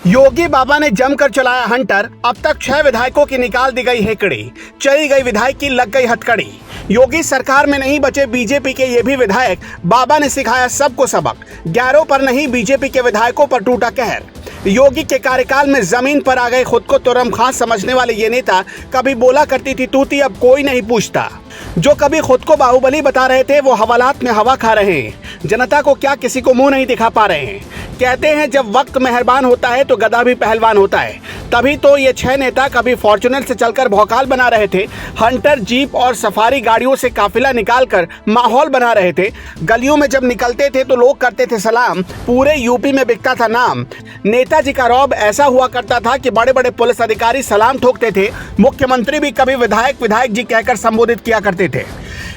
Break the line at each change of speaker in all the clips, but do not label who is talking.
योगी बाबा ने जमकर चलाया हंटर। अब तक 6 विधायकों की निकाल दी गई हेकड़ी, चली गई विधायक की लग गई हथकड़ी। योगी सरकार में नहीं बचे बीजेपी के ये भी विधायक, बाबा ने सिखाया सबको सबक। 11 पर नहीं बीजेपी के विधायकों पर टूटा कहर। योगी के कार्यकाल में जमीन पर आ गए खुद को तुरम खास समझने वाले ये नेता, कभी बोला करती थी तूती, अब कोई नहीं पूछता। जो कभी खुद को बाहुबली बता रहे थे वो हवालात में हवा खा रहे हैं। जनता को क्या किसी को मुंह नहीं दिखा पा रहे हैं। कहते हैं जब वक्त मेहरबान होता है तो गधा भी पहलवान होता है। तभी तो ये 6 नेता कभी फॉर्च्यूनर से चलकर भौकाल बना रहे थे, हंटर, जीप और सफारी गाड़ियों से काफिला निकालकर माहौल बना रहे थे। गलियों में जब निकलते थे तो लोग करते थे सलाम, पूरे यूपी में बिकता था नाम। नेताजी का रौब ऐसा हुआ करता था कि बड़े बड़े पुलिस अधिकारी सलाम ठोकते थे। मुख्यमंत्री भी कभी विधायक विधायक जी कहकर संबोधित किया करते थे।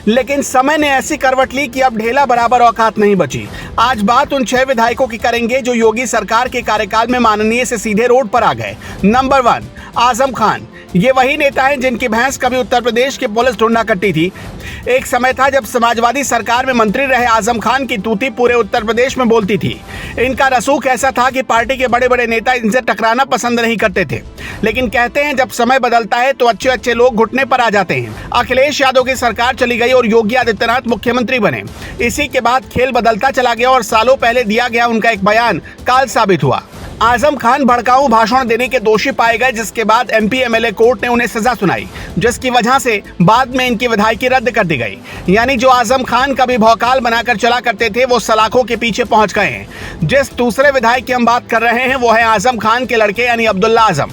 लेकिन समय ने ऐसी करवट ली कि अब ढेला बराबर औकात नहीं बची। आज बात उन 6 विधायकों की करेंगे जो योगी सरकार के कार्यकाल में माननीय से सीधे रोड पर आ गए। नंबर 1, आजम खान। ये वही नेता हैं जिनकी भैंस कभी उत्तर प्रदेश की पुलिस ढूंढा करती थी। एक समय था जब समाजवादी सरकार में मंत्री रहे आजम खान की तूती पूरे उत्तर प्रदेश में बोलती थी। इनका रसूख ऐसा था कि पार्टी के बड़े बड़े नेता इनसे टकराना पसंद नहीं करते थे। लेकिन कहते हैं जब समय बदलता है तो अच्छे अच्छे लोग घुटने पर आ जाते हैं। अखिलेश यादव की सरकार चली गई और योगी आदित्यनाथ मुख्यमंत्री बने। इसी के बाद खेल बदलता चला गया और सालों पहले दिया गया उनका एक बयान काल साबित हुआ। आजम खान भड़काऊ भाषण देने के दोषी पाए गए, जिसके बाद एमपी एमएलए कोर्ट ने उन्हें सजा सुनाई, जिसकी वजह से बाद में इनकी विधायकी रद्द कर दी गई। यानी जो आजम खान कभी भौकाल बनाकर चला करते थे वो सलाखों के पीछे पहुंच गए हैं। जिस दूसरे विधायक की हम बात कर रहे हैं वो है आजम खान के लड़के यानी अब्दुल्ला आजम।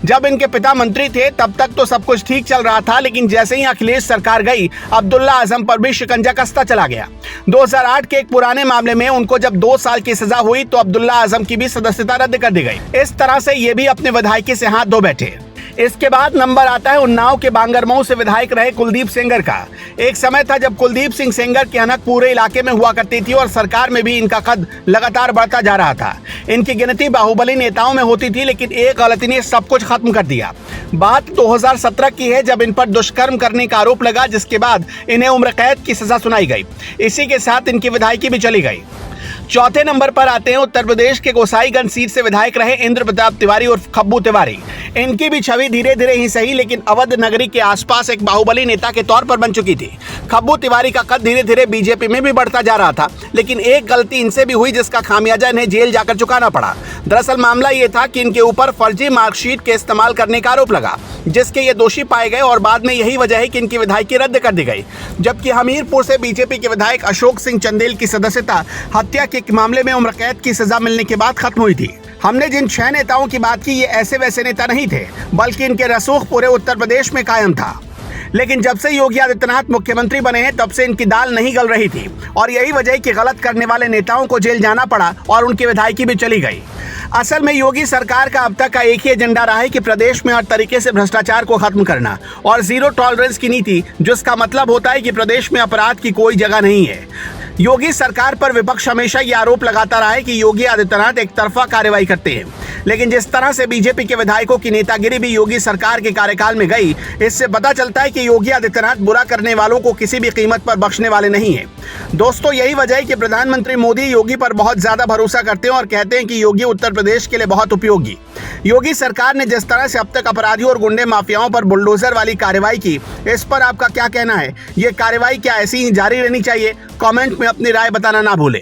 जब इनके पिता मंत्री थे तब तक तो सब कुछ ठीक चल रहा था, लेकिन जैसे ही अखिलेश सरकार गई अब्दुल्ला आजम पर भी शिकंजा कसता चला गया। 2008 के एक पुराने मामले में उनको जब 2 साल की सजा हुई तो अब्दुल्ला आजम की भी सदस्यता रद्द कर दी गई। इस तरह से ये भी अपने विधायकी से हाथ धो बैठे। इसके बाद नंबर आता है उन्नाव के बांगरमऊ से विधायक रहे कुलदीप सेंगर का। एक समय था जब कुलदीप सिंह सेंगर की हनक पूरे इलाके में हुआ करती थी और सरकार में भी इनका कद लगातार बढ़ता जा रहा था। इनकी गिनती बाहुबली नेताओं में होती थी, लेकिन एक गलती ने सब कुछ खत्म कर दिया। बात 2017 की है जब इन पर दुष्कर्म करने का आरोप लगा, जिसके बाद इन्हें उम्र कैद की सजा सुनाई गई। इसी के साथ इनकी विधायकी भी चली गई। चौथे नंबर पर आते हैं उत्तर प्रदेश के गोसाईगंज सीट से विधायक रहे इंद्र प्रताप तिवारी और खब्बू तिवारी। इनकी भी छवि धीरे धीरे ही सही लेकिन अवध नगरी के आसपास एक बाहुबली नेता के तौर पर बन चुकी थी। खब्बू तिवारी का कद धीरे धीरे बीजेपी में भी बढ़ता जा रहा था, लेकिन एक गलती इनसे भी हुई जिसका खामियाजा इन्हें जेल जाकर चुकाना पड़ा। दरअसल मामला ये था कि इनके ऊपर फर्जी मार्कशीट के इस्तेमाल करने का आरोप लगा, जिसके ये दोषी पाए गए और बाद में यही वजह है कि इनकी विधायकी रद्द कर दी गई। जबकि हमीरपुर से बीजेपी के विधायक अशोक सिंह चंदेल की सदस्यता हत्या के मामले में उम्र कैद की सजा मिलने के बाद खत्म हुई थी। हमने जिन 6 नेताओं की बात की ये ऐसे वैसे नेता नहीं थे, बल्कि इनके रसूख पूरे उत्तर प्रदेश में कायम था। लेकिन जब से योगी आदित्यनाथ मुख्यमंत्री बने हैं तब से इनकी दाल नहीं गल रही थी और यही वजह कि गलत करने वाले नेताओं को जेल जाना पड़ा और उनकी विधायकी भी चली गई। असल में योगी सरकार का अब तक का एक ही एजेंडा रहा है कि प्रदेश में हर तरीके से भ्रष्टाचार को खत्म करना और जीरो टॉलरेंस की नीति, जिसका मतलब होता है कि प्रदेश में अपराध की कोई जगह नहीं है। योगी सरकार पर विपक्ष हमेशा ये आरोप लगाता रहा है कि योगी आदित्यनाथ एक तरफा कार्रवाई करते हैं, लेकिन जिस तरह से बीजेपी के विधायकों की नेतागिरी भी योगी सरकार के कार्यकाल में गई, इससे पता चलता है कि योगी आदित्यनाथ बुरा करने वालों को किसी भी कीमत पर बख्शने वाले नहीं हैं। दोस्तों, यही वजह है कि प्रधानमंत्री मोदी योगी पर बहुत ज्यादा भरोसा करते हैं और कहते हैं कि योगी उत्तर प्रदेश के लिए बहुत उपयोगी। योगी सरकार ने जिस तरह से अब तक अपराधियों और गुंडे माफियाओं पर बुलडोजर वाली कार्रवाई की, इस पर आपका क्या कहना है? ये कार्रवाई क्या ऐसी ही जारी रहनी चाहिए? कमेंट में अपनी राय बताना ना भूलें।